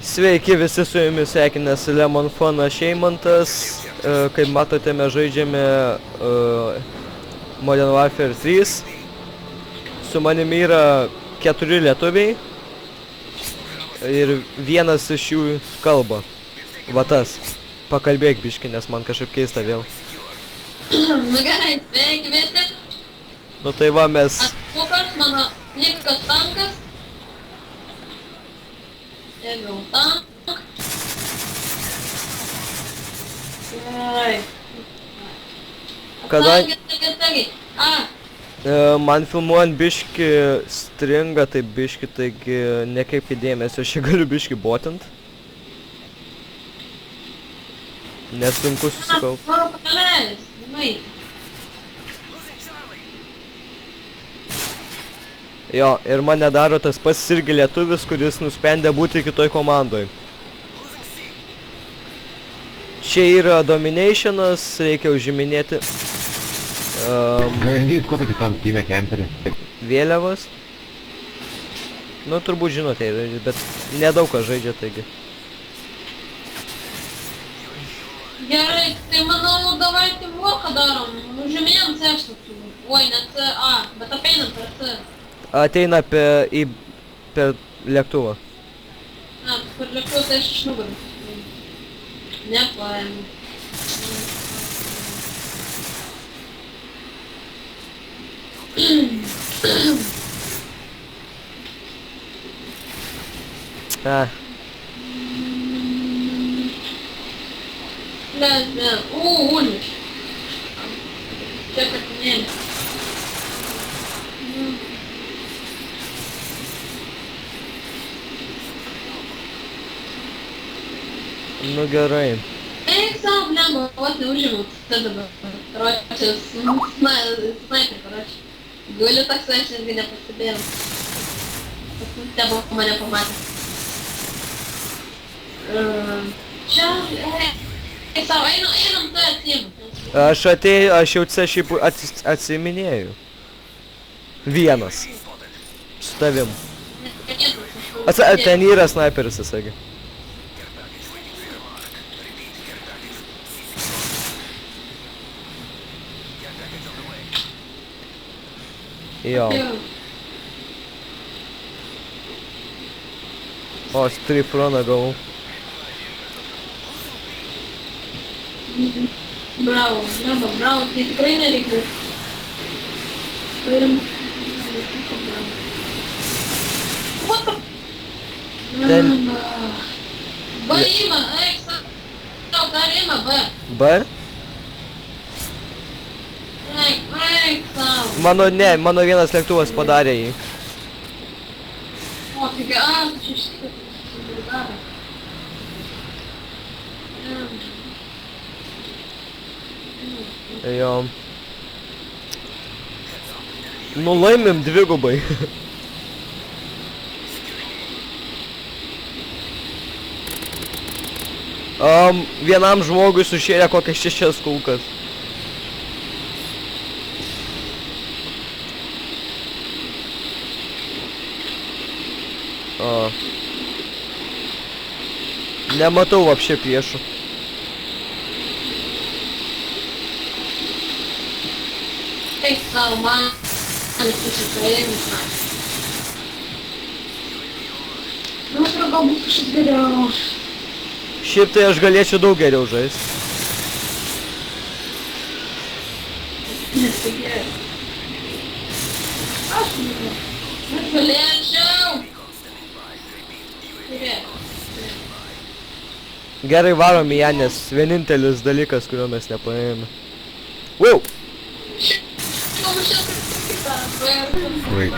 Sveiki visi, su jumis sveikinasi Lemon Fun, aš Eimantas. Kaip matote, mes žaidžiame Modern Warfare 3. Su manimi yra 4 lietuviai. Ir vienas iš jų kalba. Va tas. Pakalbėk biškį, nes man kažkaip keista vėl. Nu gerai, sveiki visi. Nu tai va mes... Atpukas, mano plikas tankas. Ėmiau tanką. Gerai. Atsargiai. Man filmuojant biškį stringa, tai biškį, taigi nekreipkit dėmesio, aš galiu biškį botint. Nesunku susikaupt. Mano paleis, žinai. Jo, ir mane daro tas pats irgi lietuvis, kuris nusprendė būti kitoj komandoj. Čia yra dominationas, reikia užiminėti Ko tu kitam time kemperį? vėliavas. Nu, turbūt žinote, bet nedaug kas žaidžia, taigi. Gerai, tai manau, davai timvoką darom. Užiminėjom C štatų. Oi, ne C, A, bet apeinam per C. Ateina per lėktuvą. Per lėktuvą tai aš iš nugarų. Nepaėmė. Ne, uliš. Čia katinėlė. Nu gerai. Eik savo, blemba, vos neužimau. Tai dabar. Karočią, sniper, karočią. Galiu toks, aš netgi nepastebėjau. Nustebo mane pamatė. Čia, eik savo, einam tai atsiimu. Aš jau C šiaip atsiminėjau. Vienas. Su tavim. Ten yra sniperis, sakė. Jo. O, stripruną gavau. Bravo, tai tikrai nereikia. Turim. B ima, eik savo, dar ima B. B? Eik savo. Mano vienas lėktuvas padarė jį. O, taigi, tu čia išsikėpė. Jo. Nu laimim dvigubai. Vienam žmogui sušėrė kokias 6 kulkas. Nematau apšė priešų. Eik savo, man susipaėmis. Nu, atrodo, galbūt kažkaip geriau. Šiaip tai aš galėčiau daug geriau žaist. Nesigeri. Aš galėčiau. Gerai varom į ją, nes vienintelis dalykas, kurio mes nepaėjome. Wow! Wait.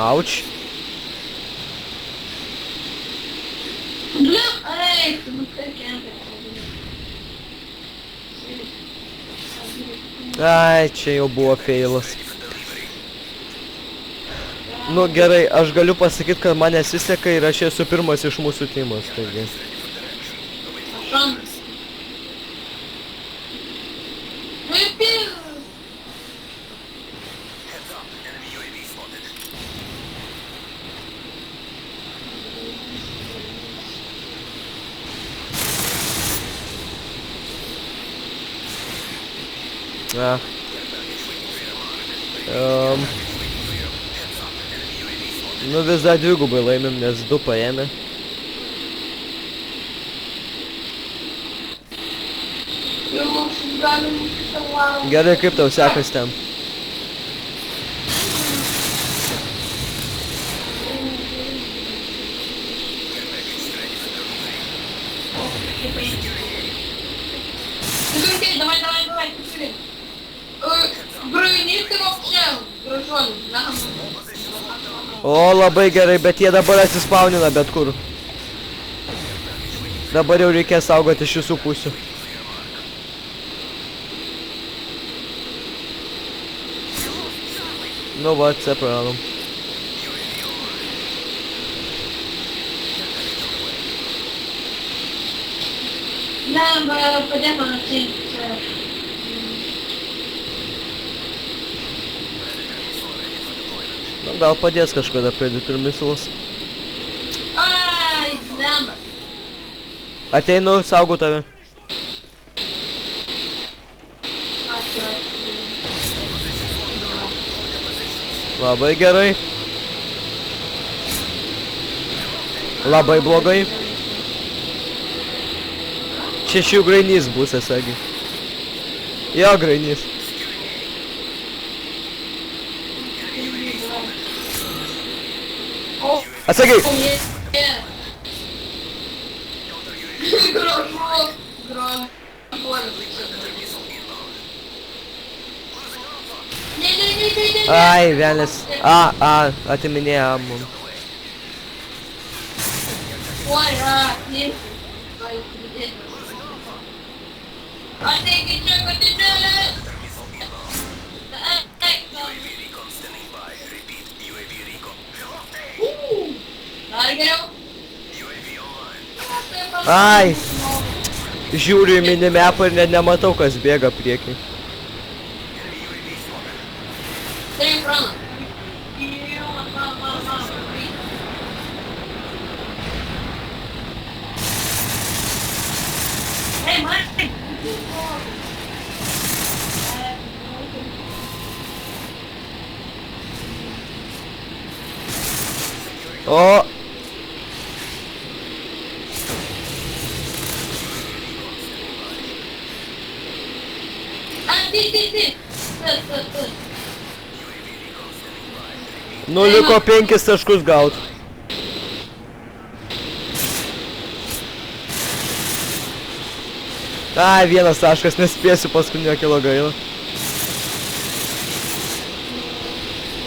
Auč! Eik, tu tai kempė. Ai, čia jau buvo feilas. Nu gerai, aš galiu pasakyti, kad man nesiseka ir aš esu pirmas iš mūsų timas, taigi. Na. Nu vis dar dvigubai laimim, nes 2 paėmė. Jau mums galim šitą valandą. Gerai, kaip tau sekas ten? Окей, давай, пошли. Брони ты вообще, гружон, да? O, labai gerai, bet jie dabar atsispaunina bet kur. Dabar jau reikės saugoti iš visų pusių. Nu va, C praradom. Ne, padėk man atsiimti. Nu, gal padės kažkada Predator Missiles. Ai, zemba. Ateinu, saugau tave. Labai gerai. Labai blogai. Čia šių grainys bus, esagi. Jo, grainys. Atsargiai! Ai, velnės. Atiminėja mum. Ateikit čia, kad didelis! Dar geriau? Ai! Žiūriu į minimapą ir net nematau, kas bėga priekį. Tai prana. Hey, Martin! O! Ty. 0,5 taškus gaut. Ai, 1 taškas, nespėsiu paskutinio kilo gaila.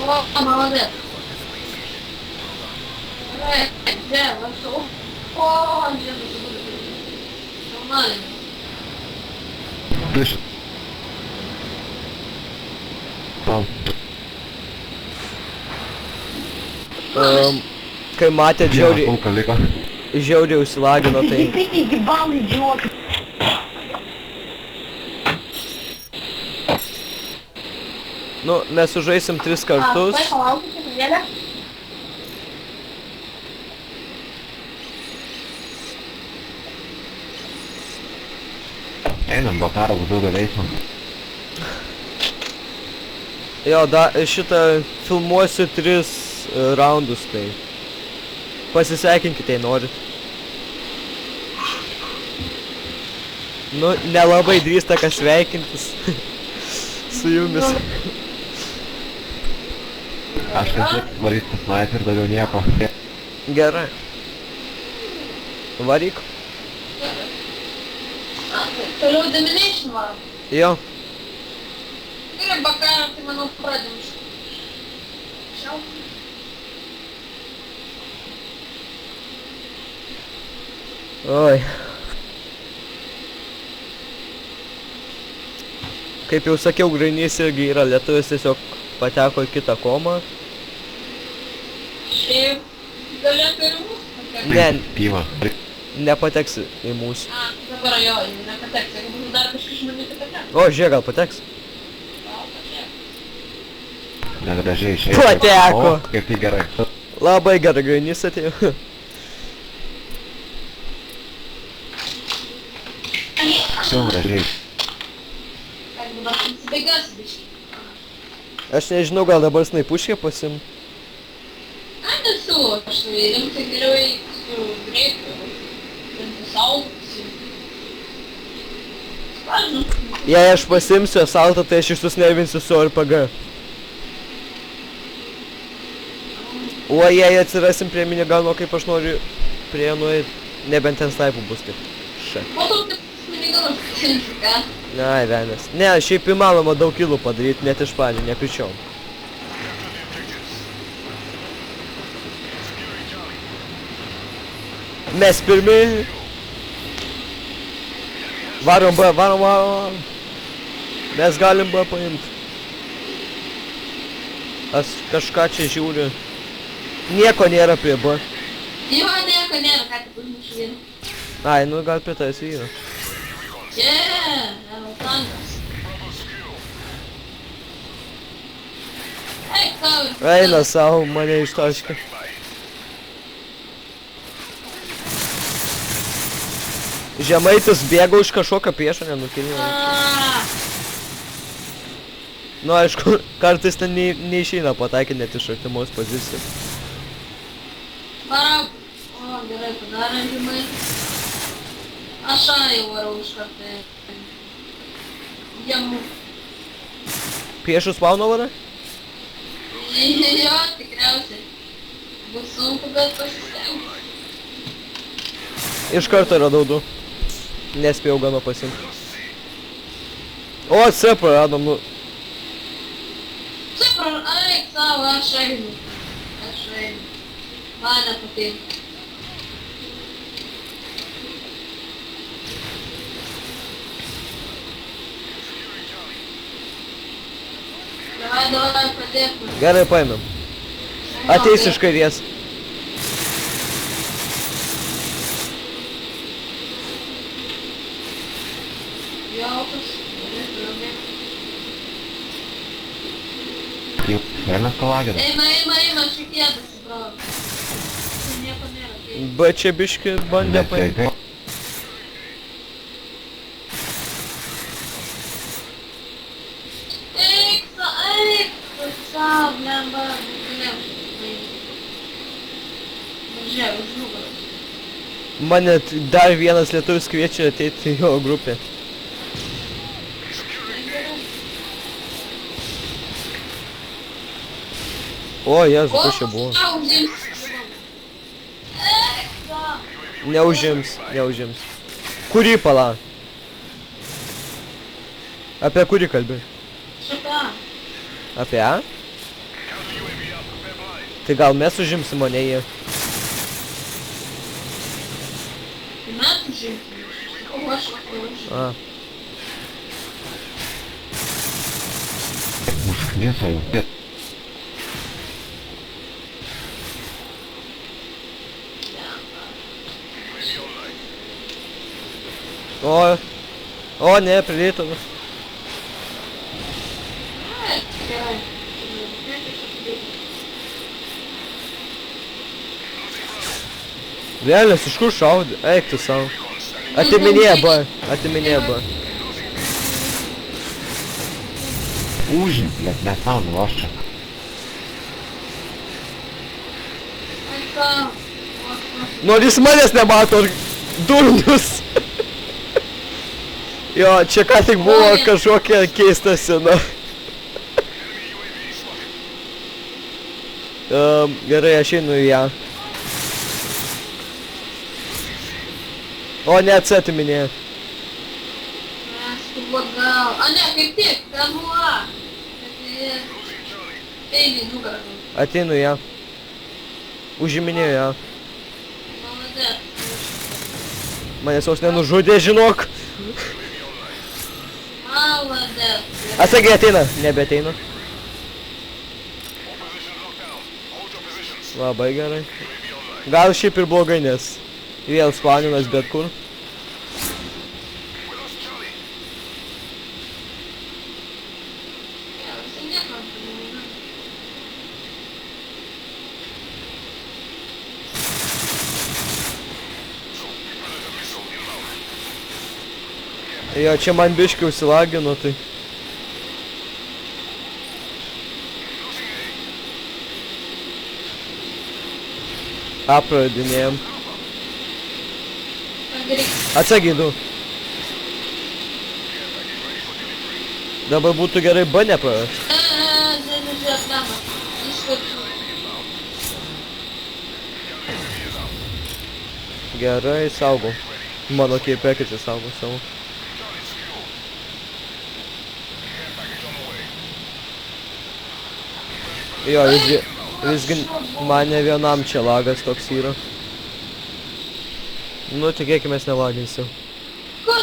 O, молодец. Где, вошел? О, где ты будешь? Нормально. Слышь. Там. Kai matė Vieną kulką liko. žiauriai užsilagino, tai... Ты ебал, идиот! Nu, mes sužaisim 3 kartus. Palaukite, truputėlį. Einam, Baltaro būdu galėsim. Jo, šitą filmuosiu 3 raundus, tai... Pasisveikinkite, jei norit. Nu, nelabai drįsta kas sveikintis. Su jumis. Aš kažkaip varysiu sniper, daugiau nieko. Gerai. Varyk. Toliau Domination varom. Jo. Gerai, Bakaram, tai manau pradėm iš... Šiau. Oi. Kaip jau sakiau, Grainys irgi yra lietuvis, tiesiog pateko į kitą komą. Šiaip galėtų ir mūsų patekti. Ne, Pyva. nepateks į mūsų. Dabar jo, nepateks. Jeigu būtų dar kažkas žmonių, tai pateks. O, žiūrėk, gal pateks? Gal pateks. Negražiai išėjo. Pateko. O, kaip tai gerai. Labai gerai, Grainys atėjo. Все, gražiai. Как бы нас не pigas biškai. Aš nežinau, gal dabar snaipuškę pasim. Ai, nesu, aš rimtai geriau eiti su greitu. Rimtai saugosi. Spažinu. Jei aš pasimsiu asaltą, tai aš išsusnervinsiu su RPG. O jei atsirasim prie minigano, kaip aš noriu prie nueit, nebent ten snaipų bus taip. Ša. Matau, kad minigalas pasimsiu, ką? Ai, velnias. Ne, šiaip įmanoma daug kilų padaryti, net iš panių, nekričiom. Mes pirmi. Varom B, varom. Mes galim B paimti. Aš kažką čia žiūriu. Nieko nėra prie B. Jo, nieko nėra, ką tik užmušiu vieną. Ai, nu gal prie tavęs yra. Čia, tankas. Eik tau ir... Eina savo, mane ištaškė. Žemaitis bėga už kažkokią priešą, nenukilino. Nu aišku, kartais ten neišeina pataikyti net iš artimos pozicijos. Varau. O, gerai, padarė žemai. Aš jau varau iš kartai. Jam. Priešų spauno vara? Jo, tikriausiai. Bus sunku, bet pasistengsiu. Iš karto radau du. Nespėjau gano pasimti. O, C praradom, nu. Čia eik savo, aš einu. Aš einu. Man nepatinka. Davai, padėk man. Gerai, paėmėm. Ateis iš kairės. Jaukas. Gerai. Jau, velnas kalagina. Eina, šiek tiek bravo. Čia nieko nėra. Tai... B čia biški bandė paimti. Eik, savo, blemba. Važiuoju, už nugarą. Mane dar vienas lietuvis kviečia ateiti į jo grupę. O, Jezu, kas čia buvo? Neužims. Kurį pala? Apie kurį kalbi? Šitą. Apie A? Tai gal mes užimsim, o ne jie. Mes užimsim. O aš užimsim. A. Užkniso jau. O, ne, prilėtų. Gerai. Vėlės, iš kur šaudė? Eik tu savo. Atiminėja B. Užim, blėt, nesąmonė, aš čia. Eik tau. Nors jis manęs nemato, durnius. Jo, čia ką tik buvo kažkokia keista scena. Gerai, aš einu į ją. O, ne, C atiminėja. Mes tu blogal. A ne, kaip tik, ten buvo. Eini, nugarą. Ateinu į ją. Užiminėjau ją. Maladės. Manęs vos nenužudė, žinok. Maladės. Atsargiai ateina, nebeateina. Labai gerai. Gal šiaip ir blogai, nes vėl spaninas bet kur. Jo, čia man biškiai užsilagino, tai... Apradinėjom. Padaryk. Atsargiai du. Dabar būtų gerai B neprarast. Žiūrėk, nama. Išvarčiu. Gerai, saugau. Mano keipekė čia saugo savo. Jo, visgi man ne vienam čia lagas toks yra. Nu, tikėkime, nelaginsiu. Kur?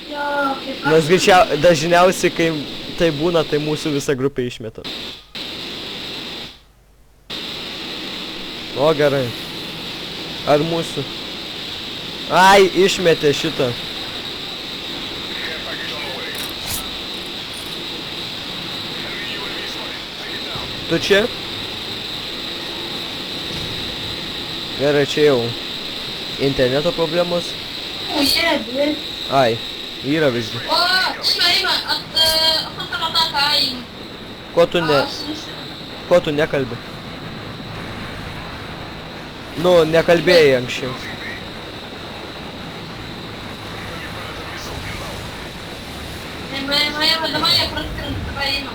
Jo, kaip Nes dažniausiai, kai tai būna, tai mūsų visa grupė išmeta. O, gerai. Ar mūsų? Ai, išmetė šitą. Tu čia? Gerai, čia jau interneto problemos. jėdė. Ai, yra visgi. O, šaima, atantara tą kaimą. Ko tu nekalbi? Nu, nekalbėjai anksčiau. Давай я просто твоим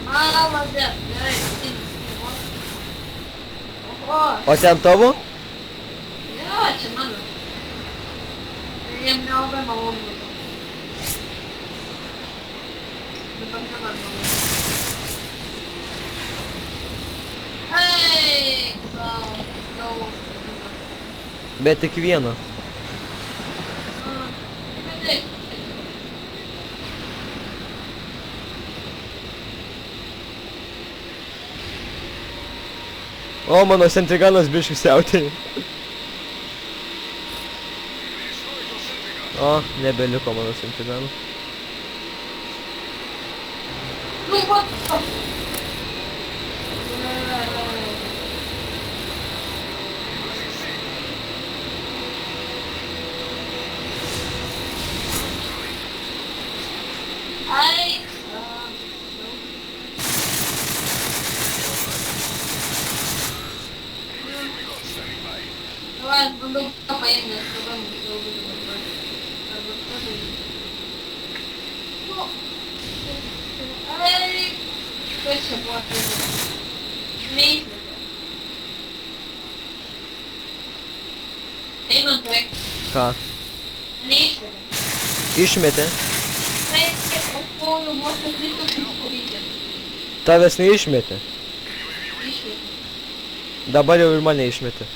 Молодец, давай, Ого, O ten tavo? ja, čia mano. Jiem nelabai malonu. Dabar dabar malonu. Hei, gal. Bet tik vieną. O, mano sentriganas biškai siautė. O, nebeliko mano sentrigano. Nu, va. Ai. Давай, буду поем, я с тобой Ай, точно было. Эй, man tai. Ką? Neišvedė. Išmetė? Tai, o jau vos atvyko kuryti. Tavęs neišmetė. Išvedė. Dabar jau ir mane išmetė.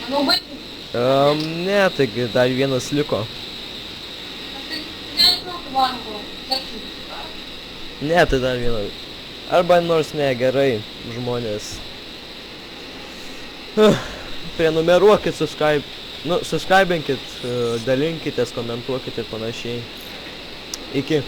Manau, baigti. Ne, taigi dar vienas liko. Tai nežinau, vargo. Ne, tai dar vienas. Arba nors ne, gerai, žmonės. Prenumeruokit, subscribinkit, dalinkitės, komentuokit ir panašiai. Iki.